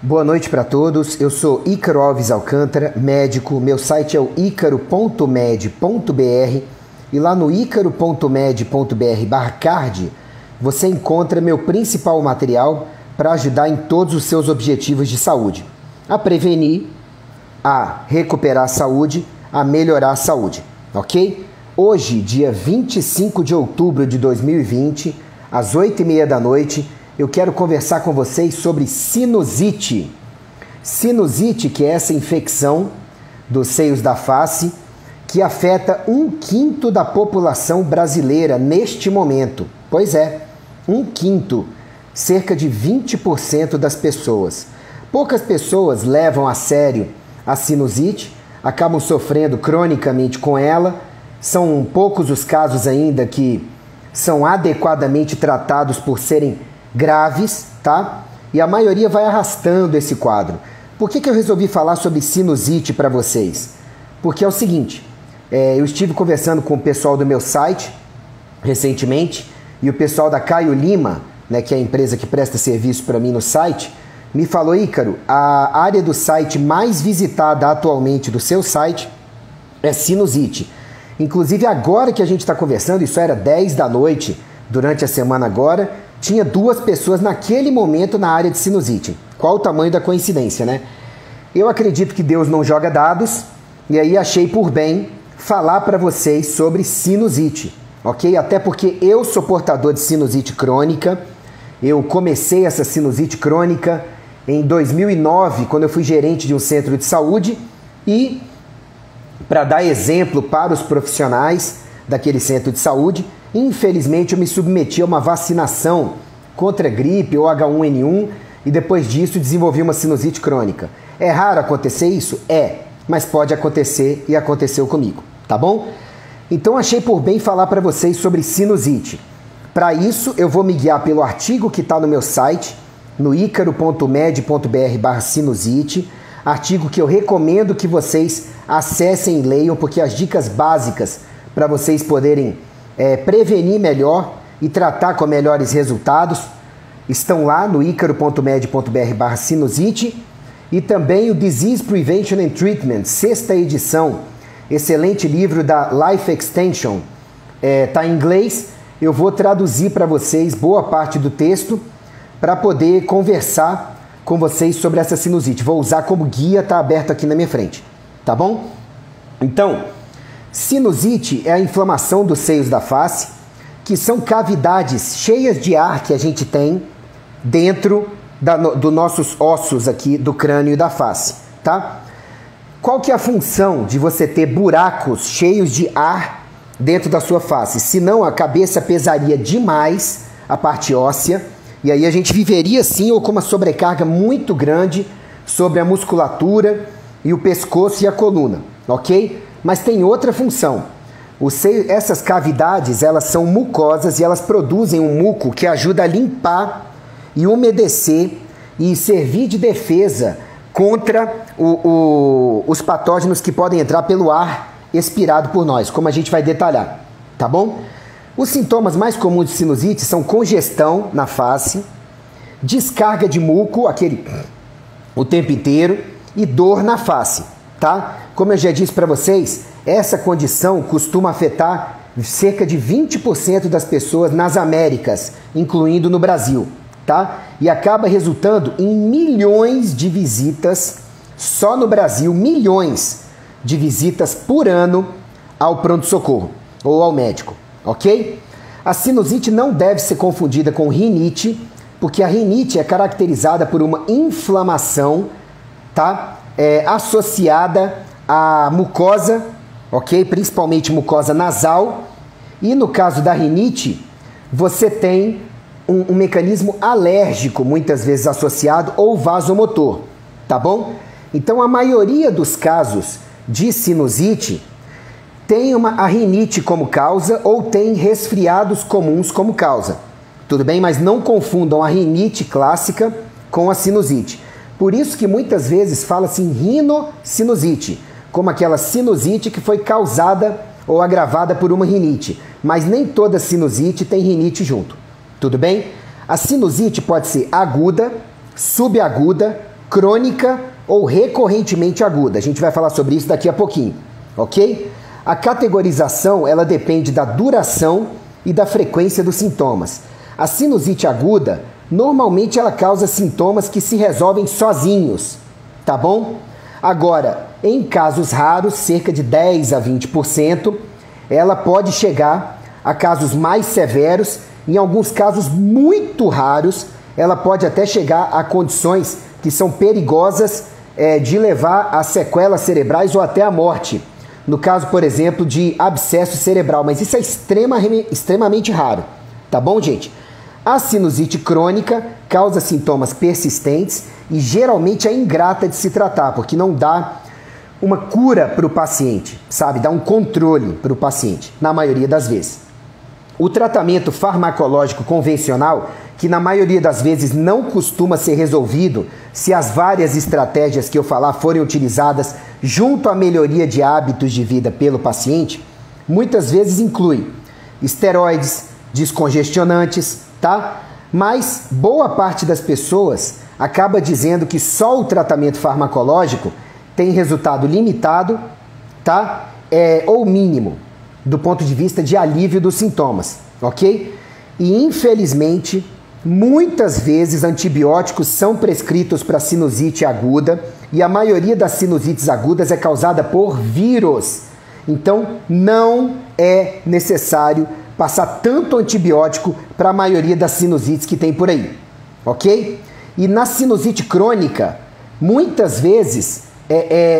Boa noite para todos, eu sou Ícaro Alves Alcântara, médico, meu site é o icaro.med.br e lá no icaro.med.br/card você encontra meu principal material para ajudar em todos os seus objetivos de saúde, a prevenir, a recuperar a saúde, a melhorar a saúde, ok? Hoje, dia 25 de outubro de 2020, às 8h30 da noite, eu quero conversar com vocês sobre sinusite. Sinusite, que é essa infecção dos seios da face, que afeta 1/5 da população brasileira neste momento. Pois é, 1/5, cerca de 20% das pessoas. Poucas pessoas levam a sério a sinusite, acabam sofrendo cronicamente com ela. São poucos os casos ainda que são adequadamente tratados por serem graves, tá? E a maioria vai arrastando esse quadro. Por que eu resolvi falar sobre sinusite para vocês? Porque é o seguinte, eu estive conversando com o pessoal do meu site recentemente e o pessoal da Caio Lima, né, que é a empresa que presta serviço para mim no site, me falou: Ícaro, a área do site mais visitada atualmente do seu site é sinusite. Inclusive agora que a gente está conversando, isso era 10 da noite, durante a semana agora, tinha 2 pessoas naquele momento na área de sinusite. Qual o tamanho da coincidência, né? Eu acredito que Deus não joga dados e aí achei por bem falar para vocês sobre sinusite, ok? Até porque eu sou portador de sinusite crônica. Eu comecei essa sinusite crônica em 2009, quando eu fui gerente de um centro de saúde, e para dar exemplo para os profissionais daquele centro de saúde, infelizmente eu me submeti a uma vacinação contra gripe ou H1N1 e depois disso desenvolvi uma sinusite crônica. É raro acontecer isso? É, mas pode acontecer e aconteceu comigo, tá bom? Então achei por bem falar para vocês sobre sinusite. Para isso eu vou me guiar pelo artigo que está no meu site, no icaro.med.br/sinusite, artigo que eu recomendo que vocês acessem e leiam, porque as dicas básicas para vocês poderem prevenir melhor e tratar com melhores resultados estão lá no icaro.med.br/sinusite, e também o Disease Prevention and Treatment, 6ª edição, excelente livro da Life Extension, tá em inglês. Eu vou traduzir para vocês boa parte do texto para poder conversar com vocês sobre essa sinusite. Vou usar como guia, tá aberto aqui na minha frente, tá bom? Então, sinusite é a inflamação dos seios da face, que são cavidades cheias de ar que a gente tem dentro dos nossos ossos aqui do crânio e da face, tá? Qual que é a função de você ter buracos cheios de ar dentro da sua face? Senão a cabeça pesaria demais a parte óssea e aí a gente viveria sim ou com uma sobrecarga muito grande sobre a musculatura e o pescoço e a coluna, ok? Mas tem outra função. Essas cavidades, elas são mucosas e elas produzem um muco que ajuda a limpar e umedecer e servir de defesa contra os patógenos que podem entrar pelo ar expirado por nós, como a gente vai detalhar, tá bom? Os sintomas mais comuns de sinusite são congestão na face, descarga de muco, o tempo inteiro, e dor na face, tá? Como eu já disse para vocês, essa condição costuma afetar cerca de 20% das pessoas nas Américas, incluindo no Brasil, tá? E acaba resultando em milhões de visitas, só no Brasil, milhões de visitas por ano ao pronto-socorro ou ao médico, ok? A sinusite não deve ser confundida com rinite, porque a rinite é caracterizada por uma inflamação, tá? Associada à mucosa, ok? Principalmente mucosa nasal. E no caso da rinite, você tem um mecanismo alérgico, muitas vezes associado, ou vasomotor, tá bom? Então a maioria dos casos de sinusite tem a rinite como causa ou tem resfriados comuns como causa, tudo bem? Mas não confundam a rinite clássica com a sinusite. Por isso que muitas vezes fala-se em rinocinusite, como aquela sinusite que foi causada ou agravada por uma rinite. Mas nem toda sinusite tem rinite junto, tudo bem? A sinusite pode ser aguda, subaguda, crônica ou recorrentemente aguda. A gente vai falar sobre isso daqui a pouquinho, ok? A categorização, ela depende da duração e da frequência dos sintomas. A sinusite aguda, normalmente ela causa sintomas que se resolvem sozinhos, tá bom? Agora, em casos raros, cerca de 10 a 20%, ela pode chegar a casos mais severos. Em alguns casos muito raros, ela pode até chegar a condições que são perigosas de levar a sequelas cerebrais ou até a morte. No caso, por exemplo, de abscesso cerebral, mas isso é extremamente raro, tá bom, gente? A sinusite crônica causa sintomas persistentes e geralmente é ingrata de se tratar, porque não dá uma cura para o paciente, sabe? Dá um controle para o paciente, na maioria das vezes. O tratamento farmacológico convencional, que na maioria das vezes não costuma ser resolvido se as várias estratégias que eu falar forem utilizadas junto à melhoria de hábitos de vida pelo paciente, muitas vezes inclui esteroides, descongestionantes, tá? Mas boa parte das pessoas acaba dizendo que só o tratamento farmacológico tem resultado limitado, tá? Ou mínimo, do ponto de vista de alívio dos sintomas, ok? E infelizmente, muitas vezes antibióticos são prescritos para sinusite aguda e a maioria das sinusites agudas é causada por vírus. Então, não é necessário passar tanto antibiótico para a maioria das sinusites que tem por aí, ok? E na sinusite crônica, muitas vezes,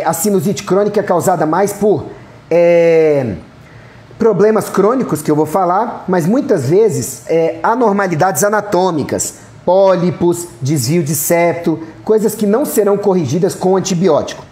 a sinusite crônica é causada mais por problemas crônicos que eu vou falar, mas muitas vezes anormalidades anatômicas, pólipos, desvio de septo, coisas que não serão corrigidas com antibiótico,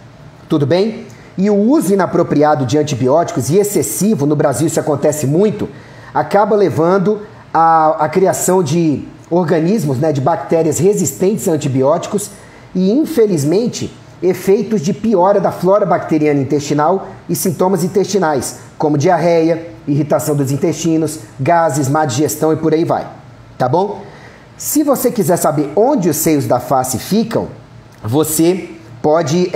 tudo bem? E o uso inapropriado de antibióticos e excessivo, no Brasil isso acontece muito, acaba levando à criação de organismos, de bactérias resistentes a antibióticos e, infelizmente, efeitos de piora da flora bacteriana intestinal e sintomas intestinais, como diarreia, irritação dos intestinos, gases, má digestão e por aí vai, tá bom? Se você quiser saber onde os seios da face ficam, você pode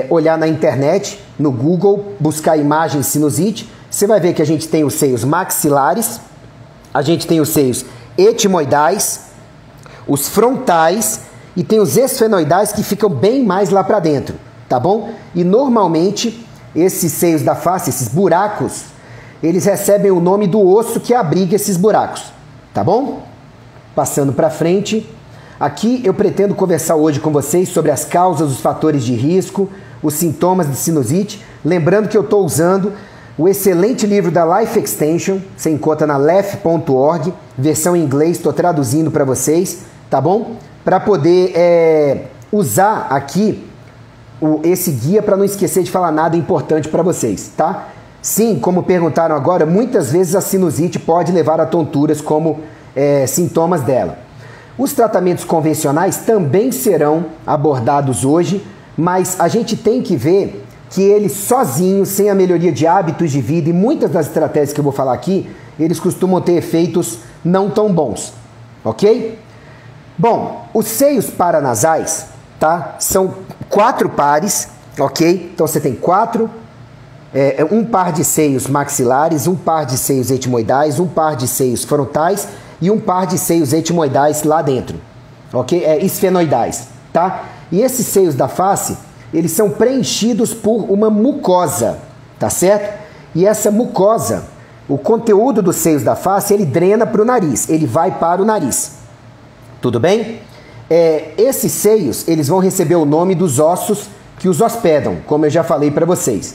olhar na internet, no Google, buscar imagem sinusite. Você vai ver que a gente tem os seios maxilares, a gente tem os seios etimoidais, os frontais e tem os esfenoidais que ficam bem mais lá para dentro, tá bom? E normalmente esses seios da face, esses buracos, eles recebem o nome do osso que abriga esses buracos, tá bom? Passando para frente, aqui eu pretendo conversar hoje com vocês sobre as causas, os fatores de risco, os sintomas de sinusite. Lembrando que eu estou usando o excelente livro da Life Extension, você encontra na lef.org, versão em inglês, estou traduzindo para vocês, tá bom? Para poder usar aqui esse guia para não esquecer de falar nada importante para vocês, tá? Sim, como perguntaram agora, muitas vezes a sinusite pode levar a tonturas como sintomas dela. Os tratamentos convencionais também serão abordados hoje, mas a gente tem que ver que eles sozinhos, sem a melhoria de hábitos de vida e muitas das estratégias que eu vou falar aqui, eles costumam ter efeitos não tão bons, ok? Bom, os seios paranasais, tá? São 4 pares, ok? Então você tem um par de seios maxilares, um par de seios etimoidais, um par de seios frontais e um par de seios etimoidais lá dentro, ok? Esfenoidais, tá? E esses seios da face, eles são preenchidos por uma mucosa, tá certo? E essa mucosa, o conteúdo dos seios da face, ele drena para o nariz, ele vai para o nariz, tudo bem? Esses seios, eles vão receber o nome dos ossos que os hospedam, como eu já falei para vocês.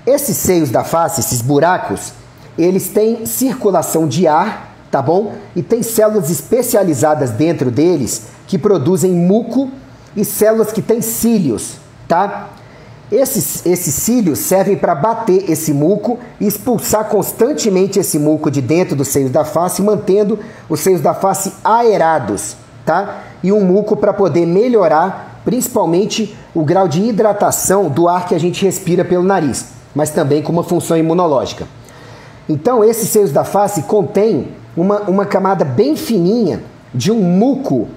Esses seios da face, esses buracos, eles têm circulação de ar, tá bom? E tem células especializadas dentro deles que produzem muco e células que têm cílios, tá? Esses cílios servem para bater esse muco e expulsar constantemente esse muco de dentro dos seios da face, mantendo os seios da face aerados, tá? E um muco para poder melhorar, principalmente, o grau de hidratação do ar que a gente respira pelo nariz, mas também com uma função imunológica. Então, esses seios da face contêm uma camada bem fininha de um muco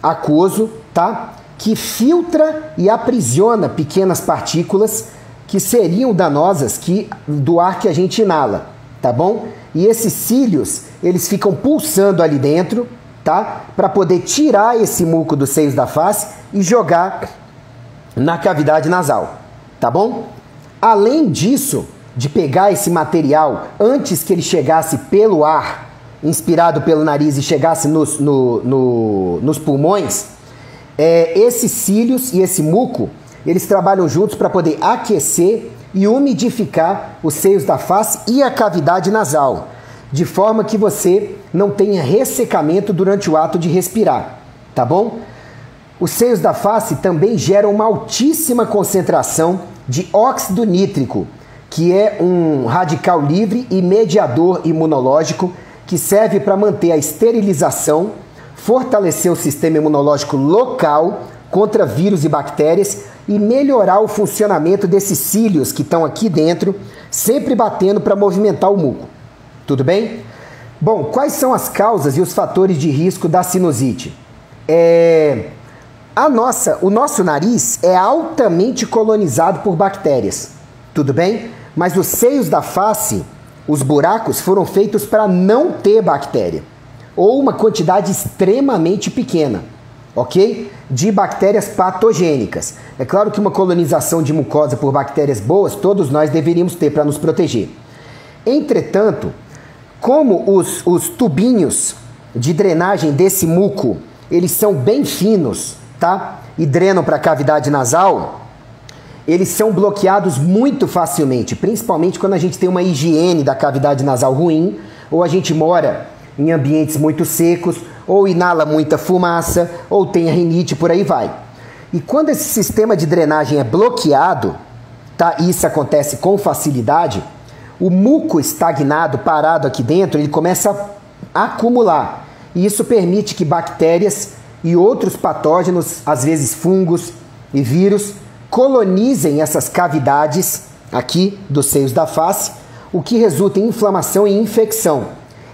aquoso, tá? que filtra e aprisiona pequenas partículas que seriam danosas do ar que a gente inala, tá bom? E esses cílios, eles ficam pulsando ali dentro, tá? Para poder tirar esse muco dos seios da face e jogar na cavidade nasal, tá bom? Além disso, de pegar esse material antes que ele chegasse pelo ar, inspirado pelo nariz e chegasse nos pulmões, esses cílios e esse muco, eles trabalham juntos para poder aquecer e umidificar os seios da face e a cavidade nasal, de forma que você não tenha ressecamento durante o ato de respirar, tá bom? Os seios da face também geram uma altíssima concentração de óxido nítrico, que é um radical livre e mediador imunológico que serve para manter a esterilização, fortalecer o sistema imunológico local contra vírus e bactérias e melhorar o funcionamento desses cílios que estão aqui dentro, sempre batendo para movimentar o muco. Tudo bem? Bom, quais são as causas e os fatores de risco da sinusite? O nosso nariz é altamente colonizado por bactérias, tudo bem? Mas os seios da face, os buracos, foram feitos para não ter bactéria, ou uma quantidade extremamente pequena, ok? De bactérias patogênicas. É claro que uma colonização de mucosa por bactérias boas, todos nós deveríamos ter para nos proteger. Entretanto, como os tubinhos de drenagem desse muco, eles são bem finos, tá? E drenam para a cavidade nasal, eles são bloqueados muito facilmente, principalmente quando a gente tem uma higiene da cavidade nasal ruim, ou a gente mora em ambientes muito secos, ou inala muita fumaça, ou tem a rinite, por aí vai. E quando esse sistema de drenagem é bloqueado, tá? E isso acontece com facilidade, o muco estagnado, parado aqui dentro, ele começa a acumular. E isso permite que bactérias e outros patógenos, às vezes fungos e vírus, colonizem essas cavidades aqui dos seios da face, o que resulta em inflamação e infecção.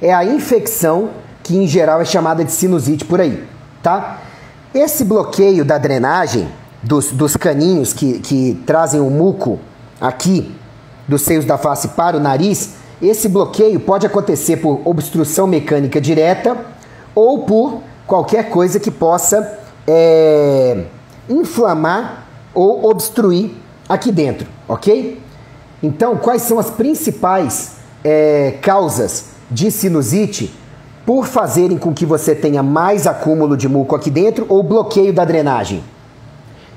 É a infecção que em geral é chamada de sinusite por aí, tá? Esse bloqueio da drenagem dos caninhos que trazem o muco aqui dos seios da face para o nariz, esse bloqueio pode acontecer por obstrução mecânica direta ou por qualquer coisa que possa inflamar ou obstruir aqui dentro, ok? Então, quais são as principais causas de sinusite por fazerem com que você tenha mais acúmulo de muco aqui dentro ou bloqueio da drenagem?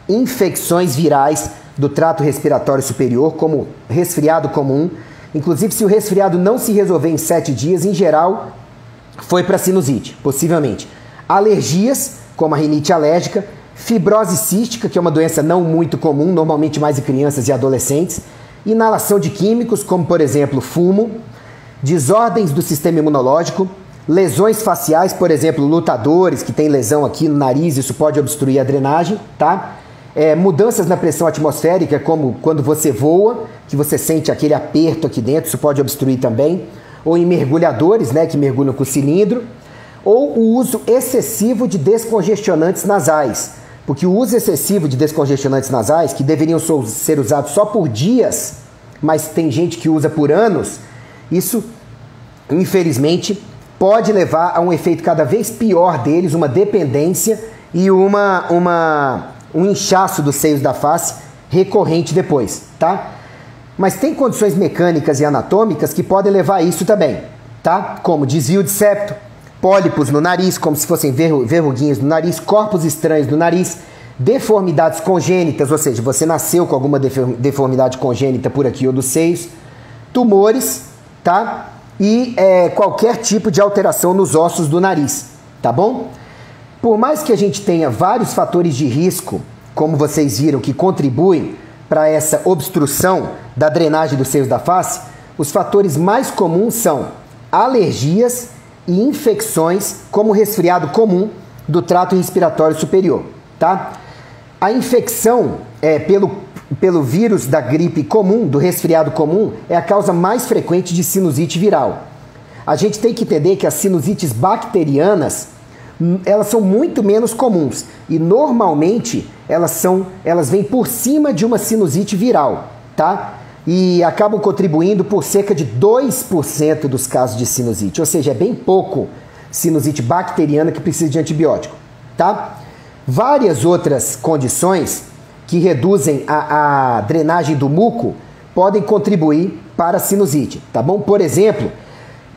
Infecções virais do trato respiratório superior, como resfriado comum. Inclusive, se o resfriado não se resolver em 7 dias, em geral, foi para sinusite, possivelmente. Alergias, como a rinite alérgica, fibrose cística, que é uma doença não muito comum, normalmente mais em crianças e adolescentes, inalação de químicos, como por exemplo fumo, desordens do sistema imunológico, lesões faciais, por exemplo, lutadores que têm lesão aqui no nariz, isso pode obstruir a drenagem, tá? Mudanças na pressão atmosférica, como quando você voa, que você sente aquele aperto aqui dentro, isso pode obstruir também, ou em mergulhadores, né, que mergulham com cilindro, ou o uso excessivo de descongestionantes nasais, porque o uso excessivo de descongestionantes nasais, que deveriam ser usados só por dias, mas tem gente que usa por anos, isso, infelizmente, pode levar a um efeito cada vez pior deles, uma dependência e um inchaço dos seios da face recorrente depois, tá? Mas tem condições mecânicas e anatômicas que podem levar a isso também, tá? Como desvio de septo, pólipos no nariz, como se fossem verruguinhas no nariz, corpos estranhos no nariz, deformidades congênitas, ou seja, você nasceu com alguma deformidade congênita por aqui ou dos seios, tumores, tá? E qualquer tipo de alteração nos ossos do nariz, tá bom? Por mais que a gente tenha vários fatores de risco, como vocês viram, que contribuem para essa obstrução da drenagem dos seios da face, os fatores mais comuns são alergias e infecções, como resfriado comum do trato respiratório superior, tá? A infecção pelo vírus da gripe comum, do resfriado comum, é a causa mais frequente de sinusite viral. A gente tem que entender que as sinusites bacterianas elas são muito menos comuns e normalmente elas vêm por cima de uma sinusite viral, tá? E acabam contribuindo por cerca de 2% dos casos de sinusite, ou seja, é bem pouco sinusite bacteriana que precisa de antibiótico, tá? Várias outras condições que reduzem a drenagem do muco podem contribuir para a sinusite, tá bom? Por exemplo,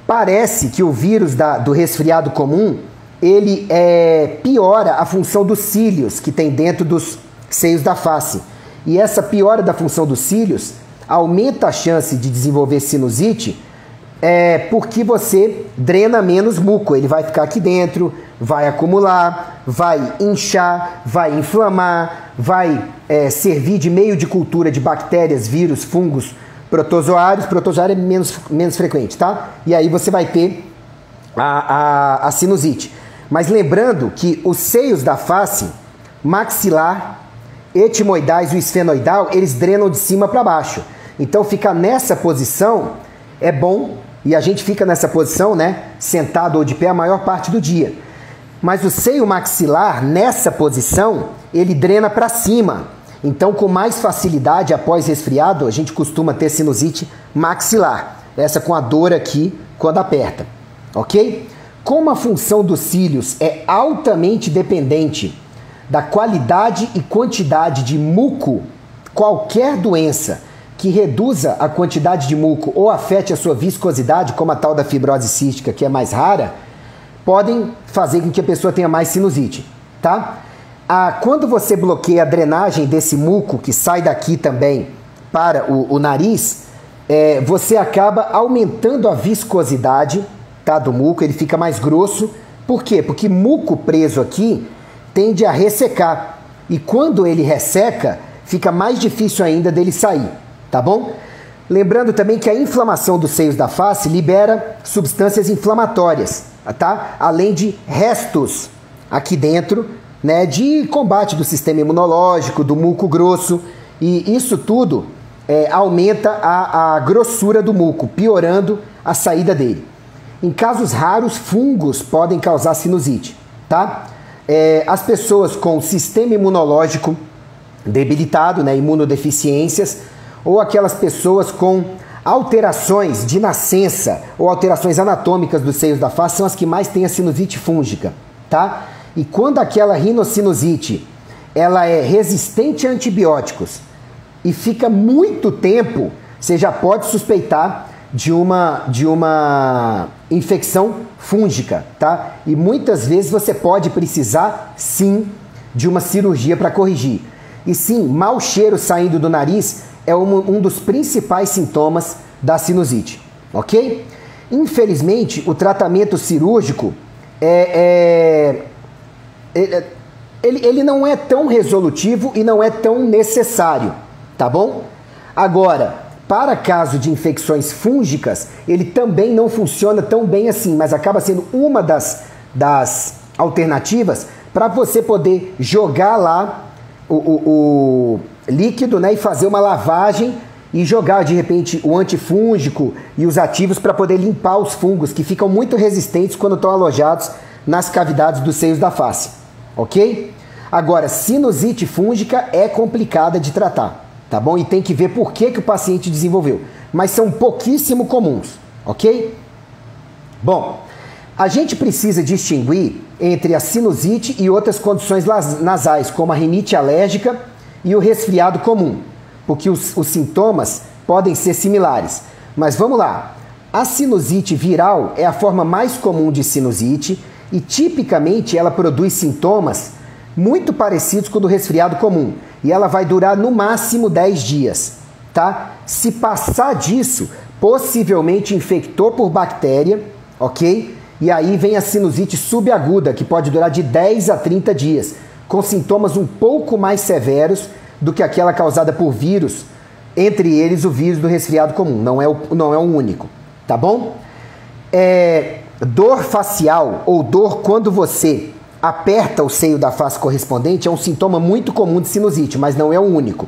parece que o vírus do resfriado comum, ele piora a função dos cílios que tem dentro dos seios da face. E essa piora da função dos cílios aumenta a chance de desenvolver sinusite porque você drena menos muco. Ele vai ficar aqui dentro, vai acumular, vai inchar, vai inflamar, vai servir de meio de cultura de bactérias, vírus, fungos, protozoários. Protozoário é menos frequente, tá? E aí você vai ter a sinusite. Mas lembrando que os seios da face, maxilar, etimoidais e o esfenoidal, eles drenam de cima para baixo. Então ficar nessa posição é bom e a gente fica nessa posição, né, sentado ou de pé a maior parte do dia. Mas o seio maxilar, nessa posição, ele drena para cima. Então, com mais facilidade, após resfriado, a gente costuma ter sinusite maxilar. Essa com a dor aqui quando aperta, ok? Como a função dos cílios é altamente dependente da qualidade e quantidade de muco, qualquer doença que reduza a quantidade de muco ou afete a sua viscosidade, como a tal da fibrose cística, que é mais rara, podem fazer com que a pessoa tenha mais sinusite, tá? Quando você bloqueia a drenagem desse muco, que sai daqui também para o nariz, você acaba aumentando a viscosidade, tá, do muco, ele fica mais grosso. Por quê? Porque muco preso aqui tende a ressecar. E quando ele resseca, fica mais difícil ainda dele sair, tá bom? Lembrando também que a inflamação dos seios da face libera substâncias inflamatórias, tá? Além de restos aqui dentro, né, de combate do sistema imunológico, do muco grosso. E isso tudo aumenta a grossura do muco, piorando a saída dele. Em casos raros, fungos podem causar sinusite, tá? As pessoas com sistema imunológico debilitado, né, imunodeficiências, ou aquelas pessoas com alterações de nascença ou alterações anatômicas dos seios da face são as que mais têm a sinusite fúngica, tá? E quando aquela rinocinusite ela é resistente a antibióticos e fica muito tempo, você já pode suspeitar de uma infecção fúngica, tá? E muitas vezes você pode precisar, sim, de uma cirurgia para corrigir. E sim, mau cheiro saindo do nariz é um dos principais sintomas da sinusite, ok? Infelizmente, o tratamento cirúrgico ele não é tão resolutivo e não é tão necessário, tá bom? Agora, para caso de infecções fúngicas, ele também não funciona tão bem assim, mas acaba sendo uma das alternativas para você poder jogar lá o líquido, né, e fazer uma lavagem e jogar de repente o antifúngico e os ativos para poder limpar os fungos que ficam muito resistentes quando estão alojados nas cavidades dos seios da face, ok? Agora, sinusite fúngica é complicada de tratar, tá bom? E tem que ver por que o paciente desenvolveu, mas são pouquíssimo comuns, ok? Bom, a gente precisa distinguir entre a sinusite e outras condições nasais, como a rinite alérgica e o resfriado comum, porque os sintomas podem ser similares. Mas vamos lá, a sinusite viral é a forma mais comum de sinusite e tipicamente ela produz sintomas muito parecidos com o do resfriado comum e ela vai durar no máximo 10 dias, tá? Se passar disso, possivelmente infectou por bactéria, ok? E aí vem a sinusite subaguda, que pode durar de 10 a 30 dias, com sintomas um pouco mais severos do que aquela causada por vírus, entre eles o vírus do resfriado comum, não é o único, tá bom? Dor facial ou dor quando você aperta o seio da face correspondente é um sintoma muito comum de sinusite, mas não é o único,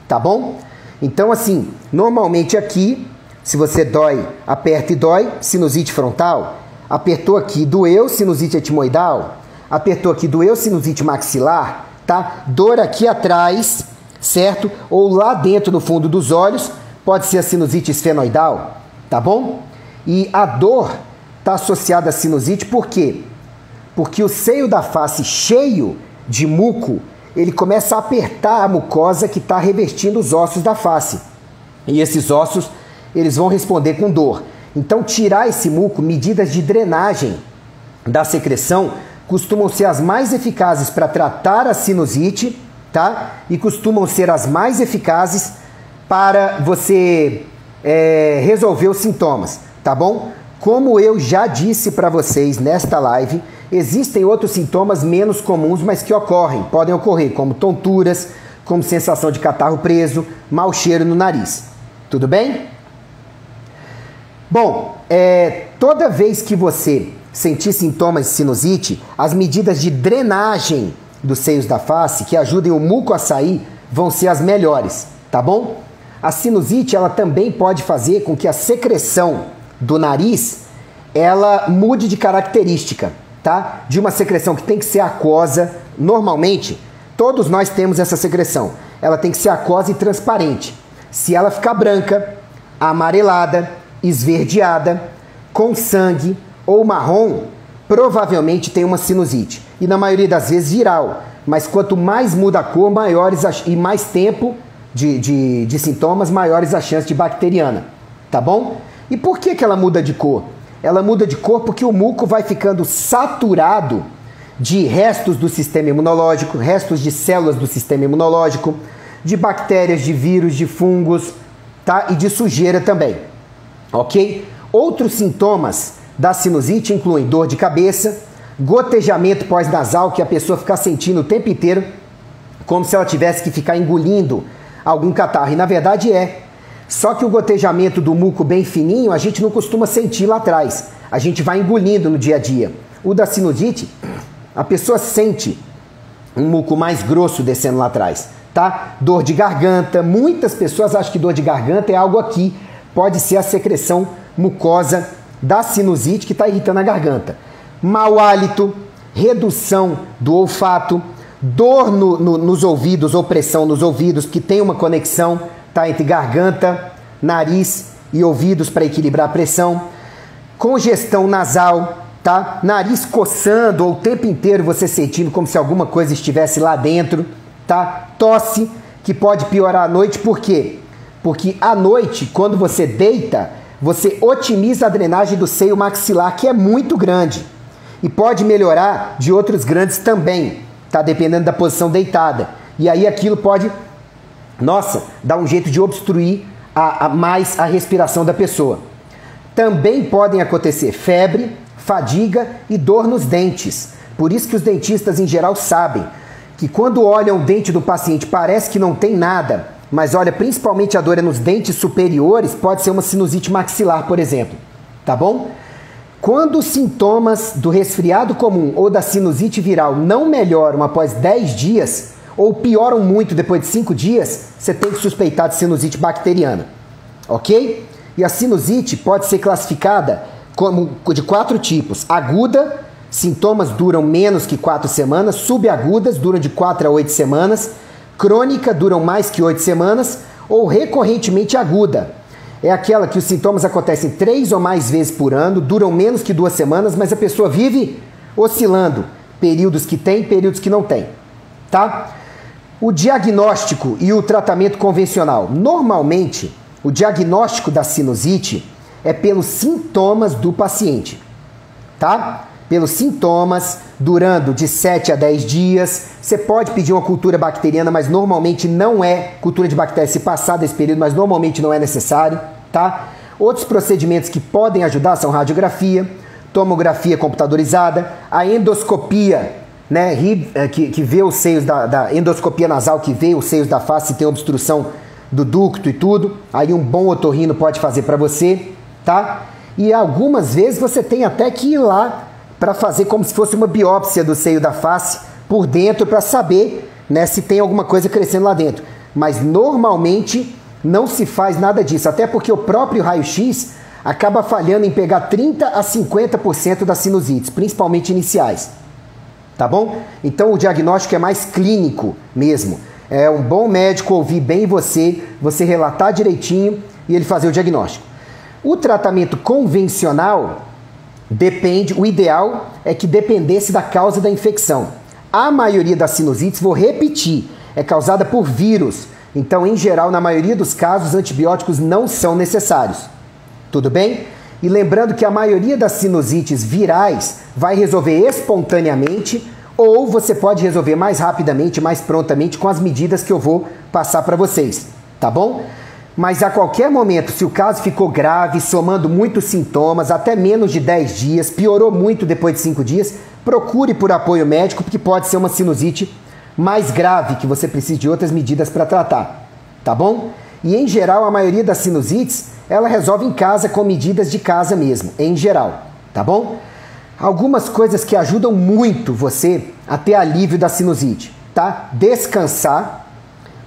tá bom? Então assim, normalmente aqui, se você aperta e dói, sinusite frontal, apertou aqui, doeu, sinusite etimoidal, Apertou aqui, doeu sinusite maxilar, tá? Dor aqui atrás, certo? Ou lá dentro no fundo dos olhos, pode ser a sinusite esfenoidal, tá bom? E a dor está associada à sinusite por quê? Porque o seio da face cheio de muco, ele começa a apertar a mucosa que está revestindo os ossos da face. E esses ossos, eles vão responder com dor. Então, tirar esse muco, medidas de drenagem da secreção, costumam ser as mais eficazes para tratar a sinusite, tá? E costumam ser as mais eficazes para você resolver os sintomas, tá bom? Como eu já disse para vocês nesta live, existem outros sintomas menos comuns, mas que podem ocorrer, como tonturas, como sensação de catarro preso, mau cheiro no nariz. Tudo bem? Bom, toda vez que você sentir sintomas de sinusite, as medidas de drenagem dos seios da face, que ajudem o muco a sair, vão ser as melhores, tá bom? A sinusite, ela também pode fazer com que a secreção do nariz, ela mude de característica, tá? De uma secreção que tem que ser aquosa, normalmente, todos nós temos essa secreção, ela tem que ser aquosa e transparente. Se ela ficar branca, amarelada, esverdeada, com sangue ou marrom, provavelmente tem uma sinusite. E na maioria das vezes viral. Mas quanto mais muda a cor, maiores e mais tempo de sintomas, maiores a chance de bacteriana. Tá bom? E por que ela muda de cor? Ela muda de cor porque o muco vai ficando saturado de restos do sistema imunológico, restos de células do sistema imunológico, de bactérias, de vírus, de fungos, tá? E de sujeira também. Ok? Outros sintomas da sinusite incluem dor de cabeça, gotejamento pós-nasal, que a pessoa fica sentindo o tempo inteiro, como se ela tivesse que ficar engolindo algum catarro. E na verdade Só que o gotejamento do muco bem fininho, a gente não costuma sentir lá atrás. A gente vai engolindo no dia a dia. O da sinusite, a pessoa sente um muco mais grosso descendo lá atrás, tá? Dor de garganta. Muitas pessoas acham que dor de garganta é algo aqui. Pode ser a secreção mucosa da sinusite que está irritando a garganta. Mau hálito, redução do olfato, dor nos ouvidos ou pressão nos ouvidos, que tem uma conexão, tá, entre garganta, nariz e ouvidos para equilibrar a pressão. Congestão nasal, tá? Nariz coçando ou o tempo inteiro você sentindo como se alguma coisa estivesse lá dentro, tá? Tosse, que pode piorar à noite, por quê? Porque à noite, quando você deita, você otimiza a drenagem do seio maxilar, que é muito grande. E pode melhorar de outros grandes também, tá? Dependendo da posição deitada. E aí aquilo pode, dar um jeito de obstruir mais a respiração da pessoa. Também podem acontecer febre, fadiga e dor nos dentes. Por isso que os dentistas em geral sabem que quando olham o dente do paciente parece que não tem nada, mas olha, principalmente a dor é nos dentes superiores, pode ser uma sinusite maxilar, por exemplo, tá bom? Quando os sintomas do resfriado comum ou da sinusite viral não melhoram após 10 dias, ou pioram muito depois de 5 dias, você tem que suspeitar de sinusite bacteriana, ok? E a sinusite pode ser classificada como de 4 tipos. Aguda, sintomas duram menos que 4 semanas, subagudas, duram de 4 a 8 semanas, crônica, duram mais que 8 semanas, ou recorrentemente aguda. É aquela que os sintomas acontecem 3 ou mais vezes por ano, duram menos que 2 semanas, mas a pessoa vive oscilando, períodos que tem, períodos que não tem, tá? O diagnóstico e o tratamento convencional. Normalmente, o diagnóstico da sinusite é pelos sintomas do paciente, tá? Pelos sintomas, durando de 7 a 10 dias. Você pode pedir uma cultura bacteriana, mas normalmente não é cultura de bactérias se passar desse período, mas normalmente não é necessário, tá? Outros procedimentos que podem ajudar são radiografia, tomografia computadorizada, a endoscopia, né, que vê os seios da endoscopia nasal, que vê os seios da face, se tem obstrução do ducto e tudo. Aí um bom otorrino pode fazer para você, tá? E algumas vezes você tem até que ir lá para fazer como se fosse uma biópsia do seio da face por dentro para saber, né, se tem alguma coisa crescendo lá dentro. Mas normalmente não se faz nada disso, até porque o próprio raio-x acaba falhando em pegar 30 a 50% das sinusites, principalmente iniciais. tá bom? Então o diagnóstico é mais clínico mesmo. É um bom médico ouvir bem você relatar direitinho e ele fazer o diagnóstico. O tratamento convencional depende, o ideal é que dependesse da causa da infecção. A maioria das sinusites, vou repetir, é causada por vírus. Então, em geral, na maioria dos casos, antibióticos não são necessários. Tudo bem? E lembrando que a maioria das sinusites virais vai resolver espontaneamente ou você pode resolver mais rapidamente, mais prontamente com as medidas que eu vou passar para vocês, tá bom? Mas a qualquer momento, se o caso ficou grave, somando muitos sintomas, até menos de 10 dias, piorou muito depois de 5 dias, procure por apoio médico, porque pode ser uma sinusite mais grave, que você precisa de outras medidas para tratar, tá bom? E em geral, a maioria das sinusites, ela resolve em casa com medidas de casa mesmo, em geral, tá bom? Algumas coisas que ajudam muito você a ter alívio da sinusite, tá? Descansar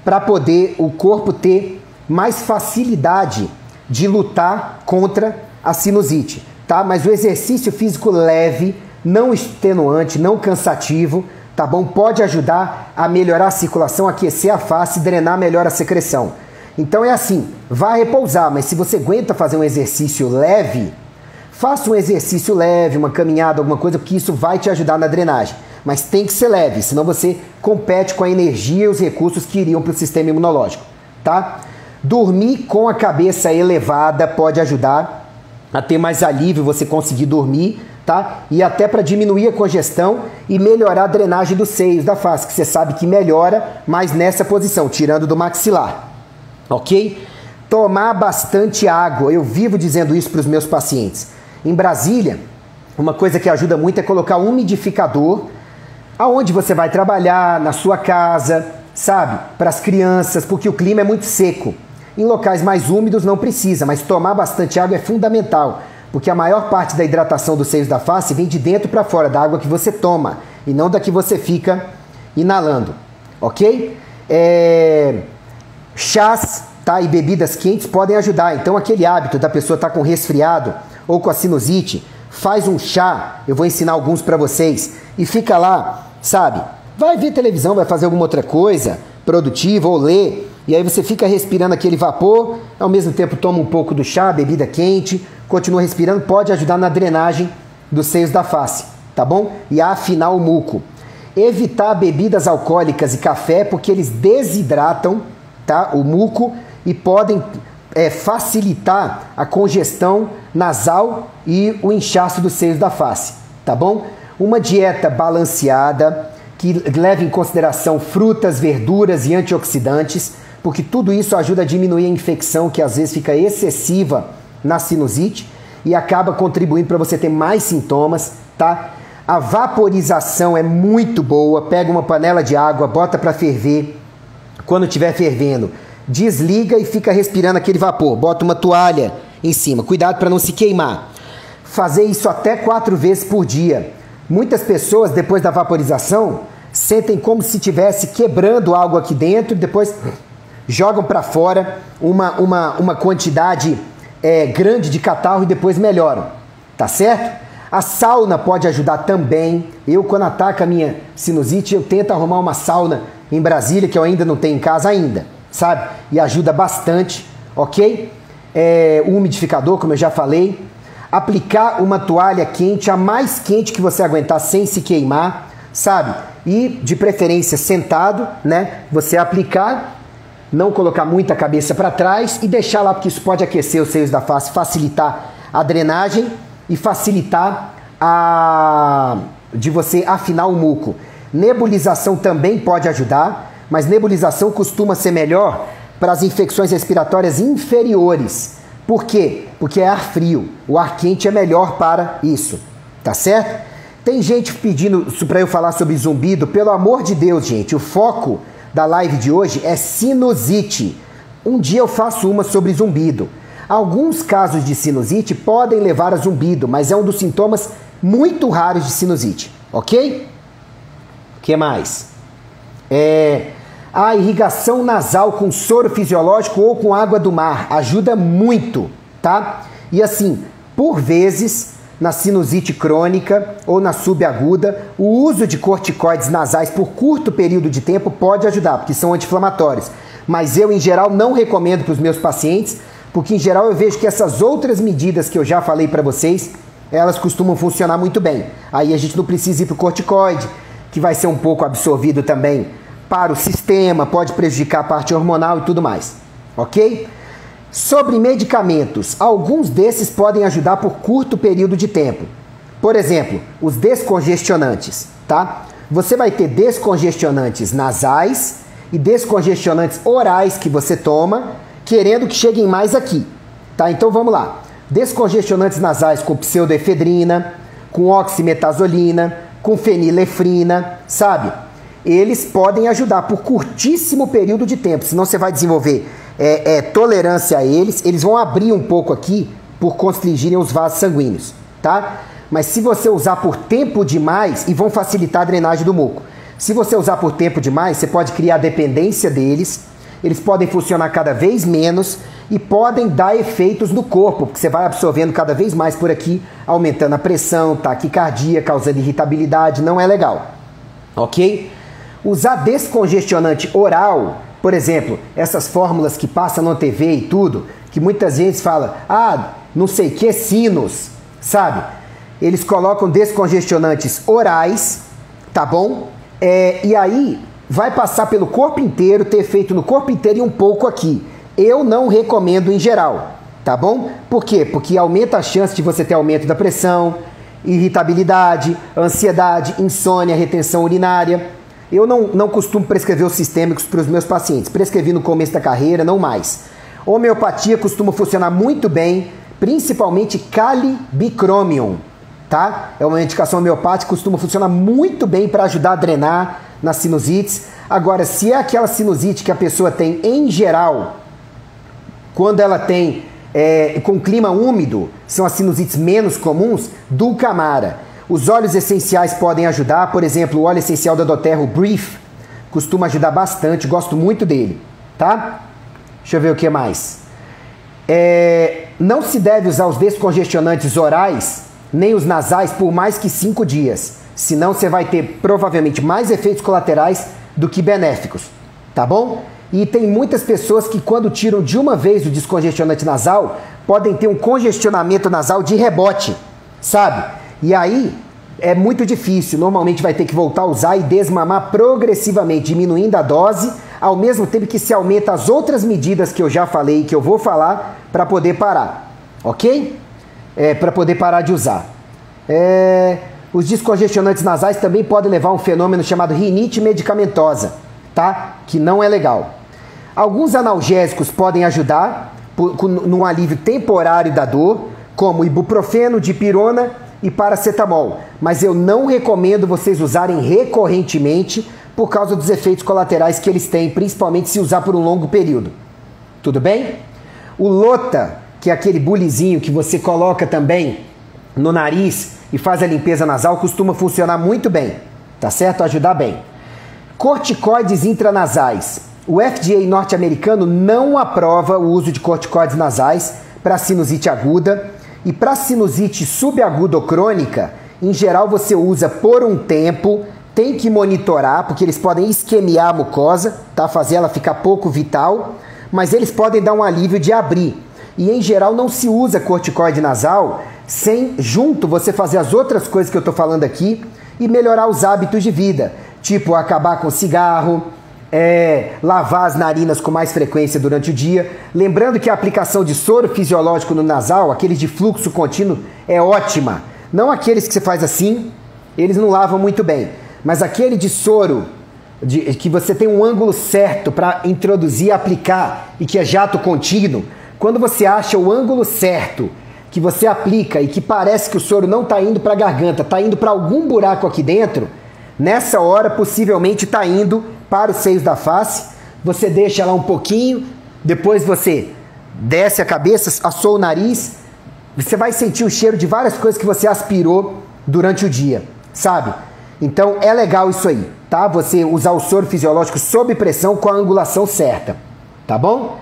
para poder o corpo ter mais facilidade de lutar contra a sinusite, tá? Mas o exercício físico leve, não extenuante, não cansativo, tá bom? Pode ajudar a melhorar a circulação, aquecer a face e drenar melhor a secreção. Então é assim, vá repousar, mas se você aguenta fazer um exercício leve, faça um exercício leve, uma caminhada, alguma coisa, porque isso vai te ajudar na drenagem. Mas tem que ser leve, senão você compete com a energia e os recursos que iriam para o sistema imunológico, tá? Dormir com a cabeça elevada pode ajudar a ter mais alívio, você conseguir dormir, tá? E até para diminuir a congestão e melhorar a drenagem dos seios da face, que você sabe que melhora, mas nessa posição, tirando do maxilar, ok? Tomar bastante água, eu vivo dizendo isso para os meus pacientes. Em Brasília, uma coisa que ajuda muito é colocar um umidificador aonde você vai trabalhar, na sua casa, sabe? Para as crianças, porque o clima é muito seco. Em locais mais úmidos não precisa, mas tomar bastante água é fundamental, porque a maior parte da hidratação dos seios da face vem de dentro para fora, da água que você toma, e não da que você fica inalando, ok? Chás, tá? E bebidas quentes podem ajudar. Então aquele hábito da pessoa estar com resfriado ou com a sinusite, faz um chá, eu vou ensinar alguns para vocês, e fica lá, sabe? Vai ver televisão, vai fazer alguma outra coisa produtiva ou ler, e aí você fica respirando aquele vapor, ao mesmo tempo toma um pouco do chá, bebida quente, continua respirando, pode ajudar na drenagem dos seios da face, tá bom? E a afinar o muco. Evitar bebidas alcoólicas e café, porque eles desidratam, tá? O muco e podem facilitar a congestão nasal e o inchaço dos seios da face, tá bom? Uma dieta balanceada, que leve em consideração frutas, verduras e antioxidantes, porque tudo isso ajuda a diminuir a infecção que às vezes fica excessiva na sinusite e acaba contribuindo para você ter mais sintomas, tá? A vaporização é muito boa, pega uma panela de água, bota para ferver, quando estiver fervendo, desliga e fica respirando aquele vapor, bota uma toalha em cima, cuidado para não se queimar. Fazer isso até 4 vezes por dia. Muitas pessoas, depois da vaporização, sentem como se estivesse quebrando algo aqui dentro, depois jogam para fora uma quantidade grande de catarro e depois melhoram, tá certo? A sauna pode ajudar também. Eu, quando ataca a minha sinusite, eu tento arrumar uma sauna em Brasília, que eu ainda não tenho em casa ainda, sabe? E ajuda bastante, ok? O umidificador, como eu já falei. Aplicar uma toalha quente, a mais quente que você aguentar sem se queimar, sabe? E de preferência sentado, né? Você aplicar, não colocar muita cabeça para trás e deixar lá, porque isso pode aquecer os seios da face, facilitar a drenagem e facilitar de você afinar o muco. Nebulização também pode ajudar, mas nebulização costuma ser melhor para as infecções respiratórias inferiores. Por quê? Porque é ar frio. O ar quente é melhor para isso, tá certo? Tem gente pedindo para eu falar sobre zumbido. Pelo amor de Deus, gente, o foco da live de hoje é sinusite. Um dia eu faço uma sobre zumbido. Alguns casos de sinusite podem levar a zumbido, mas é um dos sintomas muito raros de sinusite, ok? O que mais? A irrigação nasal com soro fisiológico ou com água do mar ajuda muito, tá? E assim, por vezes, na sinusite crônica ou na subaguda, o uso de corticoides nasais por curto período de tempo pode ajudar, porque são anti-inflamatórios. Mas eu, em geral, não recomendo para os meus pacientes, porque, em geral, eu vejo que essas outras medidas que eu já falei para vocês, elas costumam funcionar muito bem. Aí a gente não precisa ir para o corticoide, que vai ser um pouco absorvido também para o sistema, pode prejudicar a parte hormonal e tudo mais. Ok? Sobre medicamentos, alguns desses podem ajudar por curto período de tempo. Por exemplo, os descongestionantes, tá? Você vai ter descongestionantes nasais e descongestionantes orais que você toma, querendo que cheguem mais aqui, tá? Então vamos lá. Descongestionantes nasais com pseudoefedrina, com oximetazolina, com fenilefrina, sabe? Eles podem ajudar por curtíssimo período de tempo, senão você vai desenvolver tolerância a eles, eles vão abrir um pouco aqui por constringirem os vasos sanguíneos, tá? Mas se você usar por tempo demais, e vão facilitar a drenagem do muco. Se você usar por tempo demais, você pode criar dependência deles, eles podem funcionar cada vez menos e podem dar efeitos no corpo, porque você vai absorvendo cada vez mais por aqui, aumentando a pressão, taquicardia, causando irritabilidade, não é legal, ok? Usar descongestionante oral, por exemplo, essas fórmulas que passam na TV e tudo, que muitas vezes fala, não sei o que, sinus, sabe? Eles colocam descongestionantes orais, tá bom? E aí vai passar pelo corpo inteiro, ter efeito no corpo inteiro e um pouco aqui. Eu não recomendo em geral, tá bom? Por quê? Porque aumenta a chance de você ter aumento da pressão, irritabilidade, ansiedade, insônia, retenção urinária. Eu não costumo prescrever os sistêmicos para os meus pacientes. Prescrevi no começo da carreira, não mais. Homeopatia costuma funcionar muito bem, principalmente calibicromium, tá? É uma indicação homeopática, costuma funcionar muito bem para ajudar a drenar nas sinusites. Agora, se é aquela sinusite que a pessoa tem em geral, quando ela tem com clima úmido, são as sinusites menos comuns, dulcamara. Os óleos essenciais podem ajudar, por exemplo, o óleo essencial da doTERRA, o Brief, costuma ajudar bastante, gosto muito dele, tá? Deixa eu ver o que mais. Não se deve usar os descongestionantes orais, nem os nasais, por mais que 5 dias, senão você vai ter provavelmente mais efeitos colaterais do que benéficos, tá bom? E tem muitas pessoas que quando tiram de uma vez o descongestionante nasal, podem ter um congestionamento nasal de rebote, sabe? E aí é muito difícil, normalmente vai ter que voltar a usar e desmamar progressivamente, diminuindo a dose, ao mesmo tempo que se aumenta as outras medidas que eu já falei, que eu vou falar, para poder parar, ok? Para poder parar de usar. Os descongestionantes nasais também podem levar a um fenômeno chamado rinite medicamentosa, tá? Que não é legal. Alguns analgésicos podem ajudar no alívio temporário da dor, como ibuprofeno, dipirona e paracetamol, mas eu não recomendo vocês usarem recorrentemente por causa dos efeitos colaterais que eles têm, principalmente se usar por um longo período. Tudo bem? O Lota, que é aquele bulizinho que você coloca também no nariz e faz a limpeza nasal, costuma funcionar muito bem, tá certo? Ajudar bem. Corticoides intranasais. O FDA norte-americano não aprova o uso de corticoides nasais para sinusite aguda. E para sinusite subaguda ou crônica, em geral você usa por um tempo, tem que monitorar, porque eles podem isquemiar a mucosa, tá? Fazer ela ficar pouco vital, mas eles podem dar um alívio de abrir. E em geral não se usa corticoide nasal sem junto você fazer as outras coisas que eu estou falando aqui e melhorar os hábitos de vida, tipo acabar com cigarro, lavar as narinas com mais frequência durante o dia. Lembrando que a aplicação de soro fisiológico no nasal, aqueles de fluxo contínuo, é ótima. Não aqueles que você faz assim, eles não lavam muito bem. Mas aquele de soro, que você tem um ângulo certo para introduzir e aplicar, e que é jato contínuo, quando você acha o ângulo certo, que você aplica e que parece que o soro não está indo para a garganta, está indo para algum buraco aqui dentro, nessa hora possivelmente está indo para os seios da face, você deixa lá um pouquinho, depois você desce a cabeça, assou o nariz, você vai sentir o cheiro de várias coisas que você aspirou durante o dia, sabe? Então é legal isso aí, tá? Você usar o soro fisiológico sob pressão com a angulação certa, tá bom?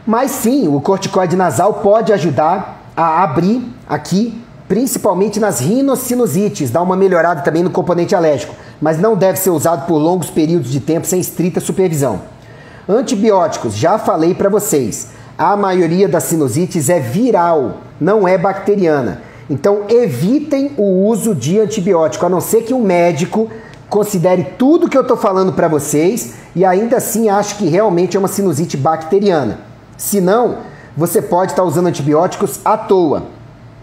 Mas sim, o corticoide nasal pode ajudar a abrir aqui principalmente nas rinossinusites, dá uma melhorada também no componente alérgico, mas não deve ser usado por longos períodos de tempo sem estrita supervisão. Antibióticos, já falei para vocês, a maioria das sinusites é viral, não é bacteriana. Então evitem o uso de antibiótico, a não ser que um médico considere tudo que eu estou falando para vocês e ainda assim ache que realmente é uma sinusite bacteriana. Se não, você pode estar usando antibióticos à toa,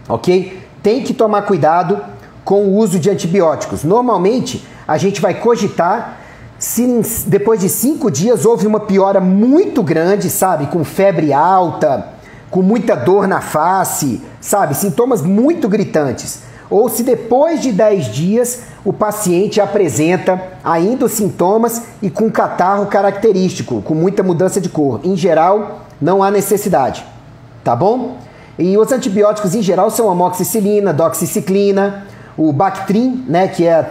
ok? Tem que tomar cuidado com o uso de antibióticos. Normalmente, a gente vai cogitar se depois de 5 dias houve uma piora muito grande, sabe? Com febre alta, com muita dor na face, sabe? Sintomas muito gritantes. Ou se depois de 10 dias o paciente apresenta ainda os sintomas e com catarro característico, com muita mudança de cor. Em geral, não há necessidade, tá bom? E os antibióticos em geral são amoxicilina, doxiciclina, o Bactrim, né, que é a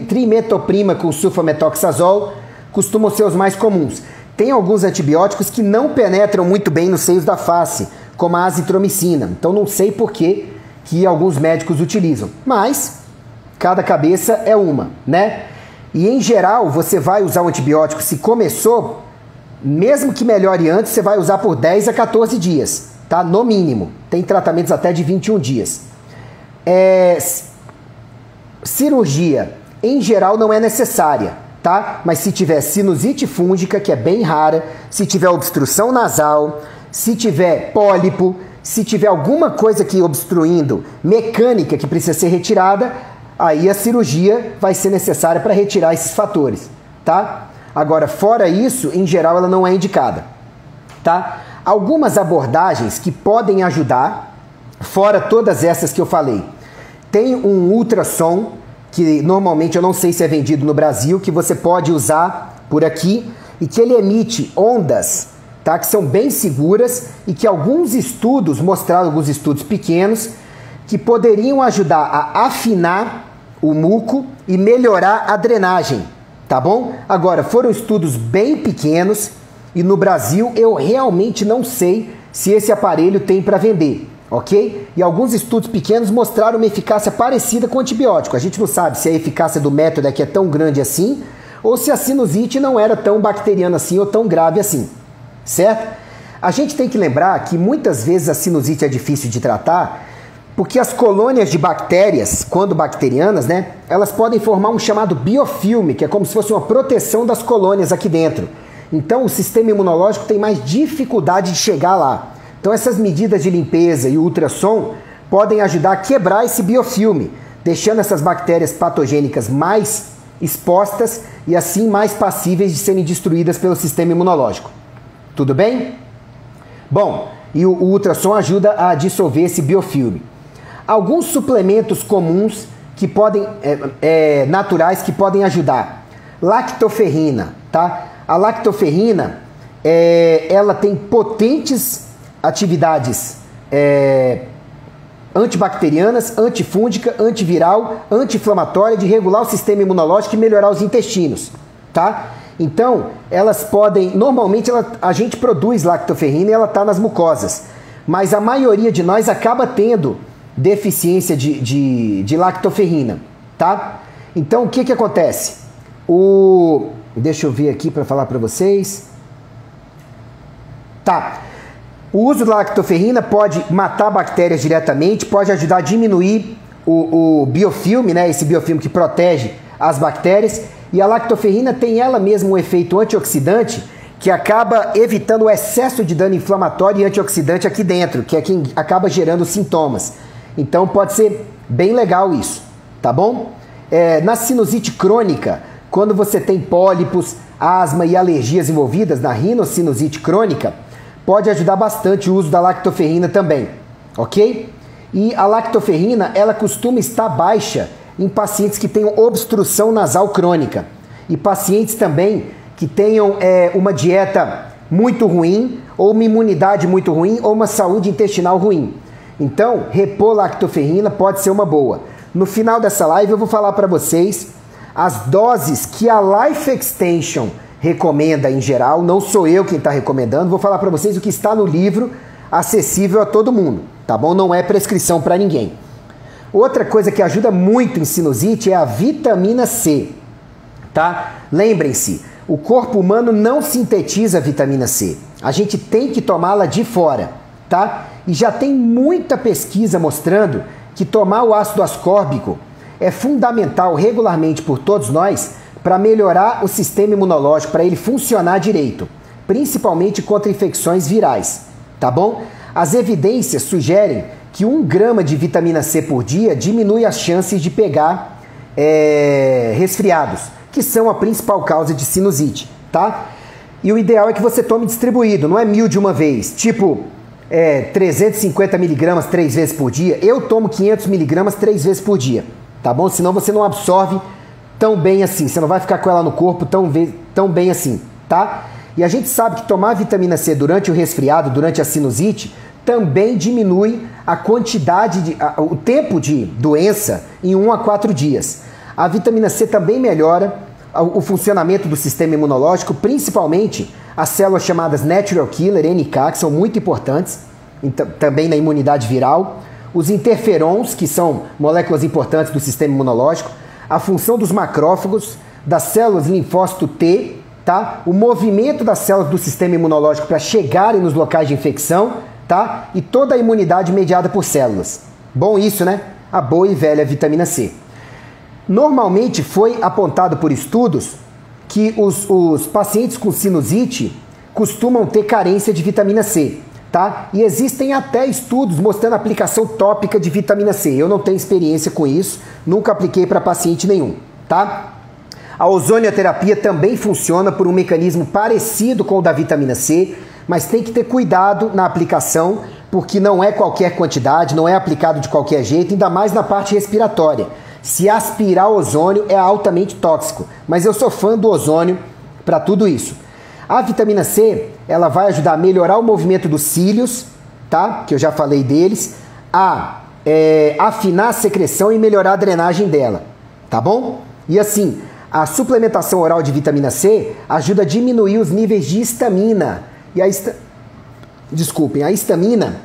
trimetoprima com sulfametoxazol, costumam ser os mais comuns. Tem alguns antibióticos que não penetram muito bem nos seios da face, como a azitromicina. Então não sei por que alguns médicos utilizam, mas cada cabeça é uma, né? E em geral você vai usar um antibiótico, se começou, mesmo que melhore antes, você vai usar por 10 a 14 dias, tá? No mínimo. Tem tratamentos até de 21 dias. Cirurgia, em geral, não é necessária, tá? Mas se tiver sinusite fúngica, que é bem rara, se tiver obstrução nasal, se tiver pólipo, se tiver alguma coisa aqui obstruindo, mecânica que precisa ser retirada, aí a cirurgia vai ser necessária para retirar esses fatores, tá? Agora, fora isso, em geral, ela não é indicada, tá? Algumas abordagens que podem ajudar, fora todas essas que eu falei. Tem um ultrassom, que normalmente eu não sei se é vendido no Brasil, que você pode usar por aqui e que ele emite ondas, tá? Que são bem seguras e que alguns estudos mostraram, alguns estudos pequenos, que poderiam ajudar a afinar o muco e melhorar a drenagem, tá bom? Agora, foram estudos bem pequenos e no Brasil eu realmente não sei se esse aparelho tem para vender, ok? E alguns estudos pequenos mostraram uma eficácia parecida com o antibiótico. A gente não sabe se a eficácia do método aqui é tão grande assim ou se a sinusite não era tão bacteriana assim ou tão grave assim, certo? A gente tem que lembrar que muitas vezes a sinusite é difícil de tratar porque as colônias de bactérias, quando bacterianas, né, elas podem formar um chamado biofilme, que é como se fosse uma proteção das colônias aqui dentro. Então o sistema imunológico tem mais dificuldade de chegar lá. Então essas medidas de limpeza e ultrassom podem ajudar a quebrar esse biofilme, deixando essas bactérias patogênicas mais expostas e assim mais passíveis de serem destruídas pelo sistema imunológico. Tudo bem? Bom, e o ultrassom ajuda a dissolver esse biofilme. Alguns suplementos comuns que podem, naturais que podem ajudar. Lactoferrina, tá? A lactoferrina, ela tem potentes atividades antibacterianas, antifúngica, antiviral, anti-inflamatória, de regular o sistema imunológico e melhorar os intestinos, tá? Então, elas podem, normalmente a gente produz lactoferrina e ela está nas mucosas, mas a maioria de nós acaba tendo deficiência de lactoferrina, tá? Então, o que acontece? Deixa eu ver aqui para falar para vocês. Tá. O uso da lactoferrina pode matar bactérias diretamente, pode ajudar a diminuir o biofilme, né? Esse biofilme que protege as bactérias. E a lactoferrina tem ela mesma um efeito antioxidante que acaba evitando o excesso de dano inflamatório e antioxidante aqui dentro, que é quem acaba gerando sintomas. Então pode ser bem legal isso, tá bom? Na sinusite crônica, quando você tem pólipos, asma e alergias envolvidas na rinocinusite crônica, pode ajudar bastante o uso da lactoferrina também, ok? E a lactoferrina, ela costuma estar baixa em pacientes que tenham obstrução nasal crônica e pacientes também que tenham uma dieta muito ruim ou uma imunidade muito ruim ou uma saúde intestinal ruim. Então, repor lactoferrina pode ser uma boa. No final dessa live eu vou falar para vocês as doses que a Life Extension recomenda em geral, não sou eu quem está recomendando, vou falar para vocês o que está no livro acessível a todo mundo, tá bom? Não é prescrição para ninguém. Outra coisa que ajuda muito em sinusite é a vitamina C, tá? Lembrem-se, o corpo humano não sintetiza vitamina C. A gente tem que tomá-la de fora, tá? E já tem muita pesquisa mostrando que tomar o ácido ascórbico é fundamental regularmente por todos nós para melhorar o sistema imunológico, para ele funcionar direito, principalmente contra infecções virais, tá bom? As evidências sugerem que 1 grama de vitamina C por dia diminui as chances de pegar resfriados, que são a principal causa de sinusite, tá? E o ideal é que você tome distribuído, não é 1000 de uma vez, tipo 350 miligramas 3 vezes por dia. Eu tomo 500 miligramas 3 vezes por dia, tá bom? Senão você não absorve tão bem assim, você não vai ficar com ela no corpo tão bem assim, tá? E a gente sabe que tomar vitamina C durante o resfriado, durante a sinusite, também diminui a quantidade, o tempo de doença em 1 a 4 dias. A vitamina C também melhora o funcionamento do sistema imunológico, principalmente as células chamadas Natural Killer, NK, que são muito importantes, também na imunidade viral, os interferons, que são moléculas importantes do sistema imunológico, a função dos macrófagos, das células linfócito T, tá? O movimento das células do sistema imunológico para chegarem nos locais de infecção, tá? E toda a imunidade mediada por células. Bom isso, né? A boa e velha vitamina C. Normalmente foi apontado por estudos que os pacientes com sinusite costumam ter carência de vitamina C, tá? E existem até estudos mostrando a aplicação tópica de vitamina C. Eu não tenho experiência com isso, nunca apliquei para paciente nenhum, tá? A ozonioterapia também funciona por um mecanismo parecido com o da vitamina C, mas tem que ter cuidado na aplicação, porque não é qualquer quantidade, não é aplicado de qualquer jeito, ainda mais na parte respiratória. Se aspirar ozônio é altamente tóxico, mas eu sou fã do ozônio para tudo isso. A vitamina C, ela vai ajudar a melhorar o movimento dos cílios, tá? Que eu já falei deles, a afinar a secreção e melhorar a drenagem dela, tá bom? E assim, a suplementação oral de vitamina C ajuda a diminuir os níveis de histamina. E a histamina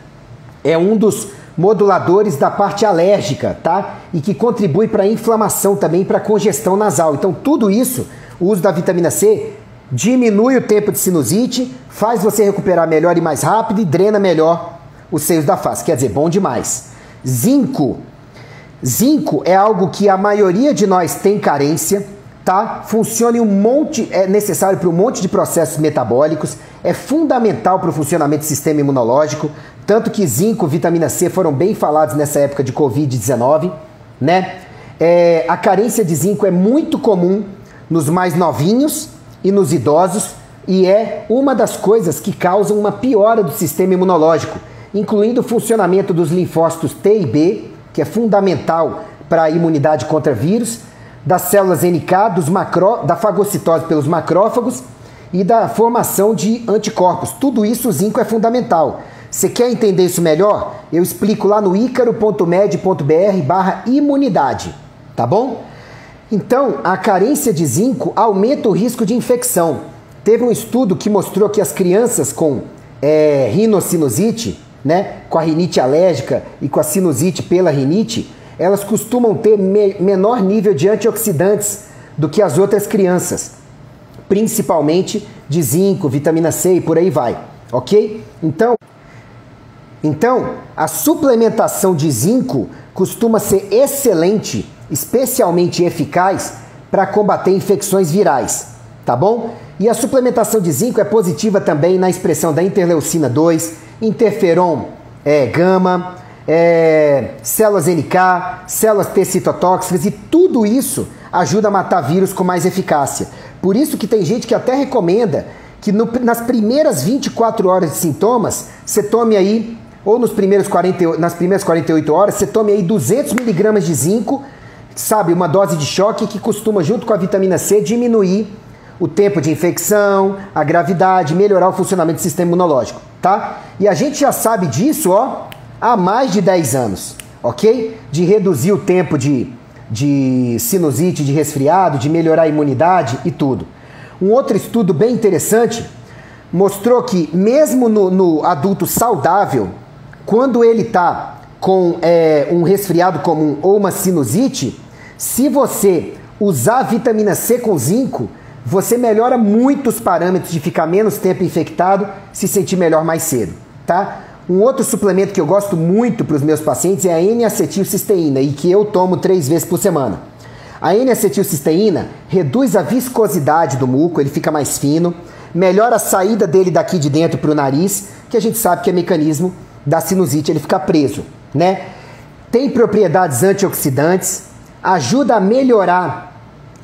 é um dos moduladores da parte alérgica, tá? E que contribui para a inflamação também, para a congestão nasal. Então, tudo isso, o uso da vitamina C diminui o tempo de sinusite, faz você recuperar melhor e mais rápido e drena melhor os seios da face. Quer dizer, bom demais. Zinco. Zinco é algo que a maioria de nós tem carência, tá? Funciona em é necessário para um monte de processos metabólicos, é fundamental para o funcionamento do sistema imunológico, tanto que zinco, vitamina C foram bem falados nessa época de Covid-19, né? A carência de zinco é muito comum nos mais novinhos e nos idosos e é uma das coisas que causam uma piora do sistema imunológico, incluindo o funcionamento dos linfócitos T e B, que é fundamental para a imunidade contra vírus, das células NK, da fagocitose pelos macrófagos e da formação de anticorpos. Tudo isso o zinco é fundamental. Você quer entender isso melhor? Eu explico lá no icaro.med.br/imunidade, tá bom? Então, a carência de zinco aumenta o risco de infecção. Teve um estudo que mostrou que as crianças com rinocinusite, né, com a rinite alérgica e com a sinusite pela rinite, elas costumam ter menor nível de antioxidantes do que as outras crianças, principalmente de zinco, vitamina C e por aí vai, ok? Então, a suplementação de zinco costuma ser excelente, especialmente eficaz para combater infecções virais, tá bom? E a suplementação de zinco é positiva também na expressão da interleucina 2, interferon gama, células NK, células T citotóxicas, e tudo isso ajuda a matar vírus com mais eficácia. Por isso que tem gente que até recomenda que nas primeiras 24 horas de sintomas, você tome aí, ou nas primeiras 48 horas, você tome aí 200 miligramas de zinco, sabe, uma dose de choque que costuma, junto com a vitamina C, diminuir o tempo de infecção, a gravidade, melhorar o funcionamento do sistema imunológico, tá? E a gente já sabe disso, ó, há mais de 10 anos, ok? De reduzir o tempo de sinusite, de resfriado, de melhorar a imunidade e tudo. Um outro estudo bem interessante mostrou que mesmo no adulto saudável, quando ele está com um resfriado comum ou uma sinusite, se você usar a vitamina C com zinco, você melhora muito os parâmetros de ficar menos tempo infectado, se sentir melhor mais cedo, tá? Um outro suplemento que eu gosto muito para os meus pacientes é a N-acetilcisteína e que eu tomo 3 vezes por semana. A N-acetilcisteína reduz a viscosidade do muco, ele fica mais fino, melhora a saída dele daqui de dentro para o nariz, que a gente sabe que é mecanismo da sinusite, ele fica preso, né? Tem propriedades antioxidantes, ajuda a melhorar,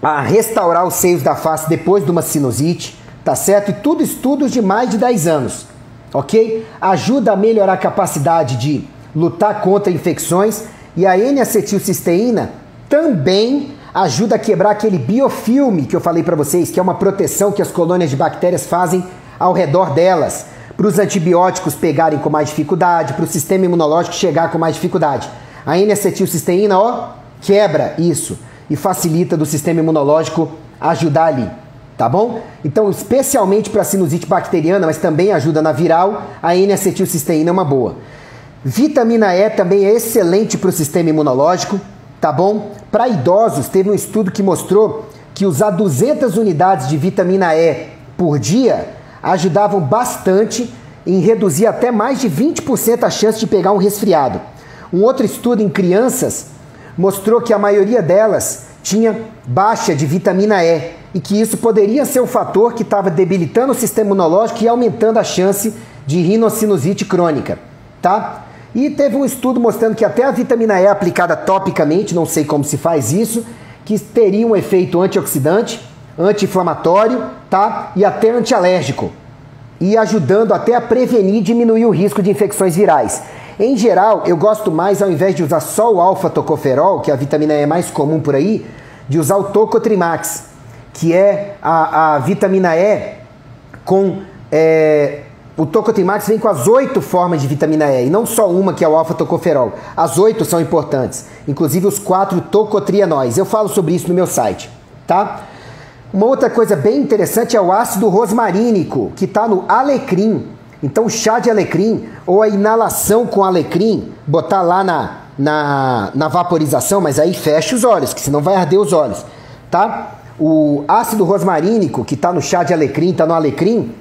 a restaurar os seios da face depois de uma sinusite, tá certo? E tudo estudos de mais de 10 anos, ok? Ajuda a melhorar a capacidade de lutar contra infecções e a N-acetilcisteína também ajuda a quebrar aquele biofilme que eu falei para vocês, que é uma proteção que as colônias de bactérias fazem ao redor delas, para os antibióticos pegarem com mais dificuldade, para o sistema imunológico chegar com mais dificuldade. A N-acetilcisteína, ó, quebra isso e facilita do sistema imunológico ajudar ali, tá bom? Então, especialmente para a sinusite bacteriana, mas também ajuda na viral, a N-acetilcisteína é uma boa. Vitamina E também é excelente para o sistema imunológico, tá bom? Para idosos, teve um estudo que mostrou que usar 200 unidades de vitamina E por dia ajudavam bastante em reduzir até mais de 20% a chance de pegar um resfriado. Um outro estudo em crianças mostrou que a maioria delas tinha baixa de vitamina E e que isso poderia ser um fator que estava debilitando o sistema imunológico e aumentando a chance de rinocinusite crônica, tá? E teve um estudo mostrando que até a vitamina E aplicada topicamente, não sei como se faz isso, que teria um efeito antioxidante, anti-inflamatório, tá? E até antialérgico. E ajudando até a prevenir e diminuir o risco de infecções virais. Em geral, eu gosto mais, ao invés de usar só o alfa-tocoferol, que é a vitamina E mais comum por aí, de usar o Tocotrimax, que é a vitamina E com... o Tocotrimax vem com as 8 formas de vitamina E, e não só uma, que é o alfa-tocoferol. As 8 são importantes, inclusive os 4 tocotrienóis. Eu falo sobre isso no meu site, tá? Uma outra coisa bem interessante é o ácido rosmarínico, que está no alecrim. Então, o chá de alecrim ou a inalação com alecrim, botar lá na vaporização, mas aí fecha os olhos, que senão vai arder os olhos, tá? O ácido rosmarínico, que está no chá de alecrim, está no alecrim,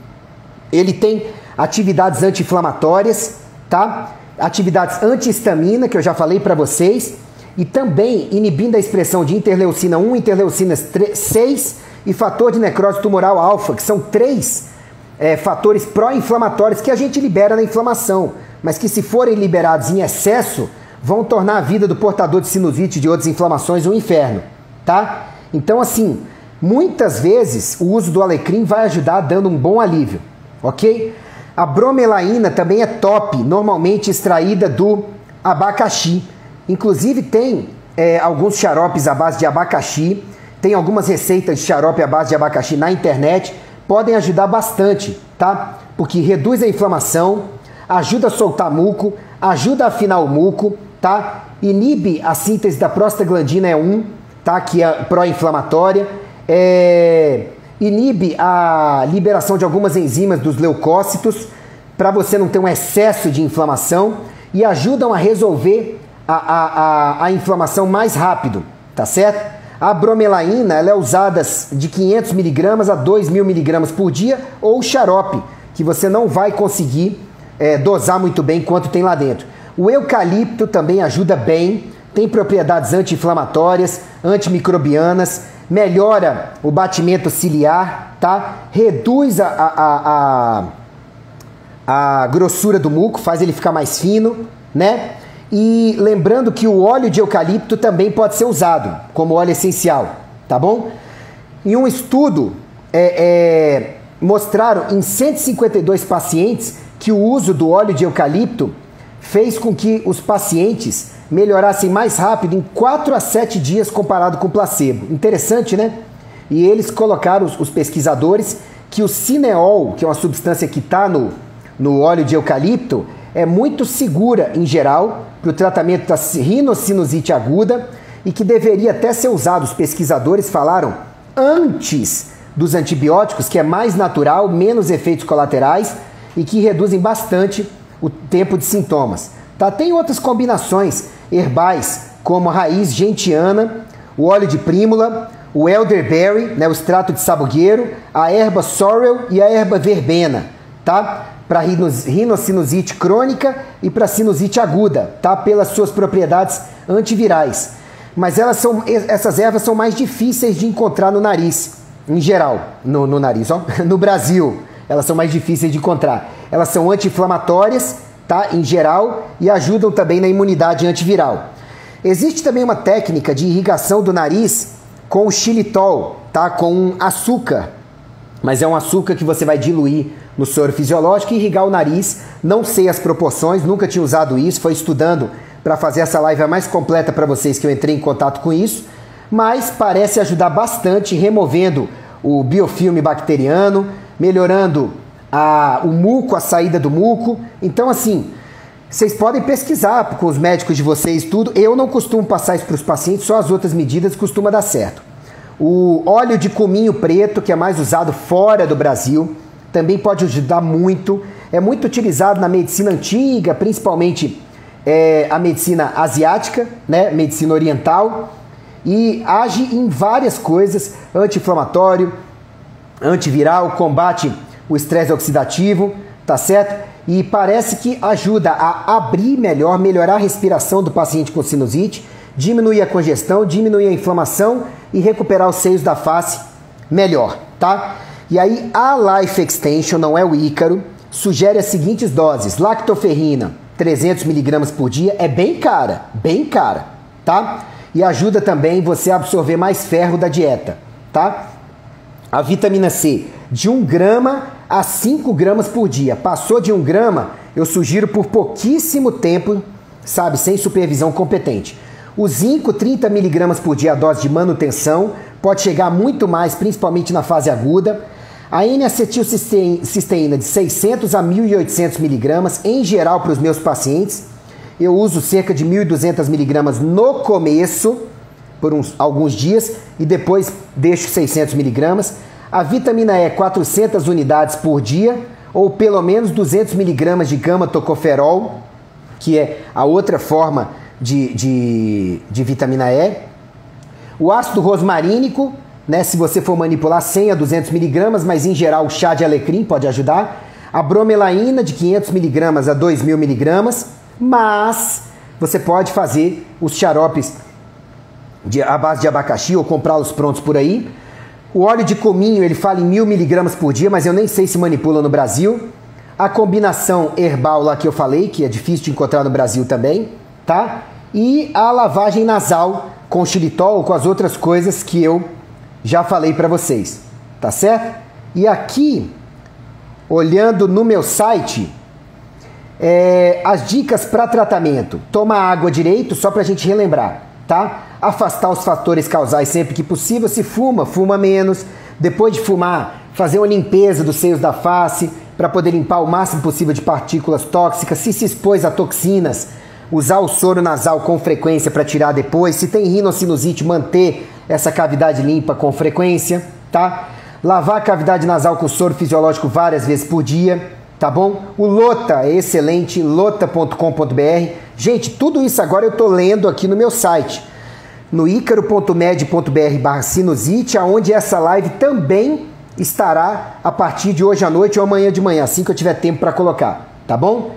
ele tem atividades anti-inflamatórias, tá? Atividades anti-histamina, que eu já falei para vocês, e também inibindo a expressão de interleucina 1, interleucina 6 e fator de necrose tumoral alfa, que são 3 fatores pró-inflamatórios que a gente libera na inflamação, mas que se forem liberados em excesso, vão tornar a vida do portador de sinusite e de outras inflamações um inferno, tá? Então, assim, muitas vezes o uso do alecrim vai ajudar dando um bom alívio, ok? A bromelaína também é top, normalmente extraída do abacaxi. Inclusive tem alguns xaropes à base de abacaxi, tem algumas receitas de xarope à base de abacaxi na internet, podem ajudar bastante, tá? Porque reduz a inflamação, ajuda a soltar muco, ajuda a afinar o muco, tá? Inibe a síntese da prostaglandina E1, tá? Que é pró-inflamatória, inibe a liberação de algumas enzimas dos leucócitos para você não ter um excesso de inflamação e ajudam a resolver a inflamação mais rápido, tá certo? A bromelaína ela é usada de 500 mg a 2.000 mg por dia ou xarope, que você não vai conseguir dosar muito bem quanto tem lá dentro. O eucalipto também ajuda bem, tem propriedades anti-inflamatórias, antimicrobianas, melhora o batimento ciliar, tá? Reduz a grossura do muco, faz ele ficar mais fino, né? E lembrando que o óleo de eucalipto também pode ser usado como óleo essencial, tá bom? Em um estudo, mostraram em 152 pacientes que o uso do óleo de eucalipto fez com que os pacientes melhorassem mais rápido em 4 a 7 dias comparado com o placebo. Interessante, né? E eles colocaram, os pesquisadores, que o cineol, que é uma substância que está no óleo de eucalipto, é muito segura em geral para o tratamento da rinocinusite aguda e que deveria até ser usado, os pesquisadores falaram, antes dos antibióticos, que é mais natural, menos efeitos colaterais e que reduzem bastante o tempo de sintomas. Tá? Tem outras combinações herbais, como a raiz gentiana, o óleo de prímula, o elderberry, né, o extrato de sabugueiro, a erva sorrel e a erva verbena, tá? Para rinocinusite crônica e para sinusite aguda, tá? Pelas suas propriedades antivirais. Mas essas ervas são mais difíceis de encontrar no nariz, em geral, no nariz, ó, no Brasil, elas são mais difíceis de encontrar. Elas são anti-inflamatórias, tá? Em geral, e ajudam também na imunidade antiviral. Existe também uma técnica de irrigação do nariz com o xilitol, tá? Com açúcar, mas é um açúcar que você vai diluir no soro fisiológico e irrigar o nariz. Não sei as proporções, nunca tinha usado isso, foi estudando para fazer essa live a mais completa para vocês que eu entrei em contato com isso, mas parece ajudar bastante, removendo o biofilme bacteriano, melhorando o muco, a saída do muco. Então, assim, vocês podem pesquisar com os médicos de vocês tudo. Eu não costumo passar isso para os pacientes, só as outras medidas costuma dar certo. O óleo de cominho preto, que é mais usado fora do Brasil, também pode ajudar muito. É muito utilizado na medicina antiga, principalmente a medicina asiática, né? Medicina oriental, e age em várias coisas: anti-inflamatório, antiviral, combate o estresse oxidativo, tá certo? E parece que ajuda a abrir melhor, melhorar a respiração do paciente com sinusite, diminuir a congestão, diminuir a inflamação e recuperar os seios da face melhor, tá? E aí a Life Extension, não é o Ícaro, sugere as seguintes doses: lactoferrina, 300 mg por dia, é bem cara, tá? E ajuda também você a absorver mais ferro da dieta, tá? A vitamina C, de 1 grama a 5 gramas por dia. Passou de 1 grama, eu sugiro por pouquíssimo tempo, sabe, sem supervisão competente. O zinco, 30 mg por dia, a dose de manutenção, pode chegar muito mais, principalmente na fase aguda. A N-acetilcisteína, de 600 a 1.800 mg, em geral para os meus pacientes. Eu uso cerca de 1.200 mg no começo, por alguns dias, e depois deixo 600 mg. A vitamina E, 400 unidades por dia, ou pelo menos 200 mg de gama-tocoferol, que é a outra forma de vitamina E. O ácido rosmarínico, né, se você for manipular, 100 a 200 mg, mas em geral o chá de alecrim pode ajudar. A bromelaína, de 500 mg a 2.000 mg, mas você pode fazer os xaropes à base de abacaxi ou comprá-los prontos por aí. O óleo de cominho, ele fala em 1.000 mg por dia, mas eu nem sei se manipula no Brasil. A combinação herbal lá que eu falei, que é difícil de encontrar no Brasil também, tá? E a lavagem nasal com xilitol, com as outras coisas que eu já falei para vocês, tá certo? E aqui, olhando no meu site, as dicas para tratamento: tomar água direito, só para a gente relembrar, tá? Afastar os fatores causais sempre que possível. Se fuma menos. Depois de fumar, fazer uma limpeza dos seios da face para poder limpar o máximo possível de partículas tóxicas. Se expôs a toxinas, usar o soro nasal com frequência para tirar depois. Se tem rinocinusite, manter essa cavidade limpa com frequência, tá? Lavar a cavidade nasal com soro fisiológico várias vezes por dia, tá bom? O Lota é excelente, lota.com.br. Gente, tudo isso agora eu tô lendo aqui no meu site, no icaro.med.br/sinusite, aonde essa live também estará a partir de hoje à noite ou amanhã de manhã, assim que eu tiver tempo para colocar, tá bom?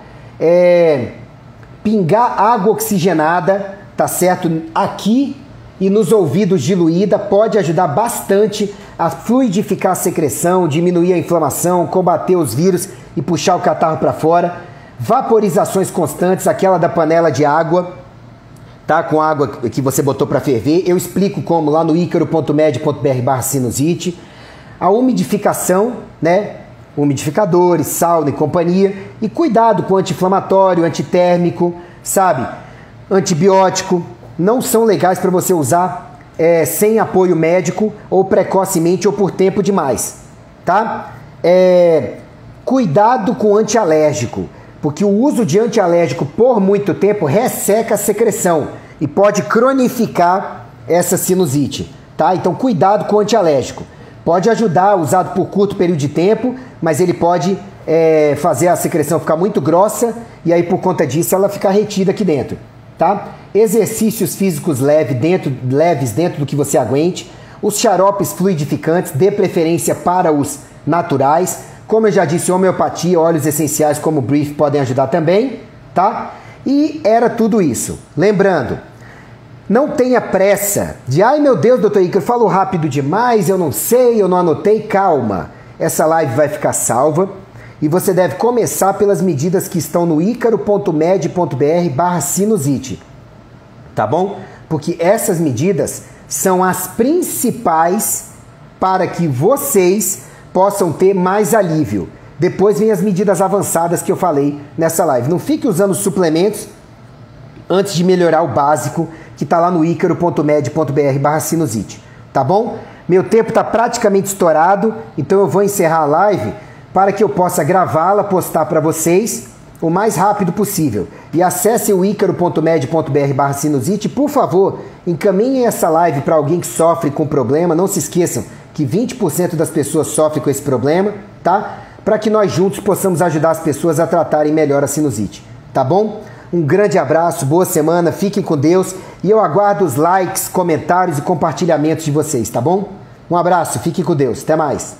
Pingar água oxigenada, tá certo? Aqui e nos ouvidos diluída pode ajudar bastante a fluidificar a secreção, diminuir a inflamação, combater os vírus e puxar o catarro para fora. Vaporizações constantes, aquela da panela de água, tá? Com água que você botou para ferver. Eu explico como lá no icaro.med.br/sinusite. A umidificação, né? Umidificadores, sauna e companhia. E cuidado com anti-inflamatório, antitérmico, sabe? Antibiótico. Não são legais para você usar sem apoio médico, ou precocemente, ou por tempo demais, tá? Cuidado com antialérgico, porque o uso de antialérgico por muito tempo resseca a secreção e pode cronificar essa sinusite, tá? Então cuidado com antialérgico. Pode ajudar, usado por curto período de tempo, mas ele pode fazer a secreção ficar muito grossa e aí por conta disso ela ficar retida aqui dentro, tá? Exercícios físicos leves dentro do que você aguente. Os xaropes fluidificantes, dê preferência para os naturais. Como eu já disse, homeopatia, óleos essenciais como o Brief podem ajudar também, tá? E era tudo isso. Lembrando, não tenha pressa de, ai meu Deus, doutor Ícaro, eu falo rápido demais, eu não sei, eu não anotei. Calma, essa live vai ficar salva e você deve começar pelas medidas que estão no icaro.med.br/sinusite, tá bom? Porque essas medidas são as principais para que vocês possam ter mais alívio. Depois vem as medidas avançadas que eu falei nessa live. Não fique usando suplementos antes de melhorar o básico que está lá no icaro.med.br/sinusite, tá bom? Meu tempo está praticamente estourado, então eu vou encerrar a live para que eu possa gravá-la, postar para vocês o mais rápido possível. E acessem o icaro.med.br/sinusite. Por favor, encaminhem essa live para alguém que sofre com problema. Não se esqueçam que 20% das pessoas sofrem com esse problema, tá? Para que nós juntos possamos ajudar as pessoas a tratarem melhor a sinusite, tá bom? Um grande abraço, boa semana, fiquem com Deus e eu aguardo os likes, comentários e compartilhamentos de vocês, tá bom? Um abraço, fiquem com Deus, até mais.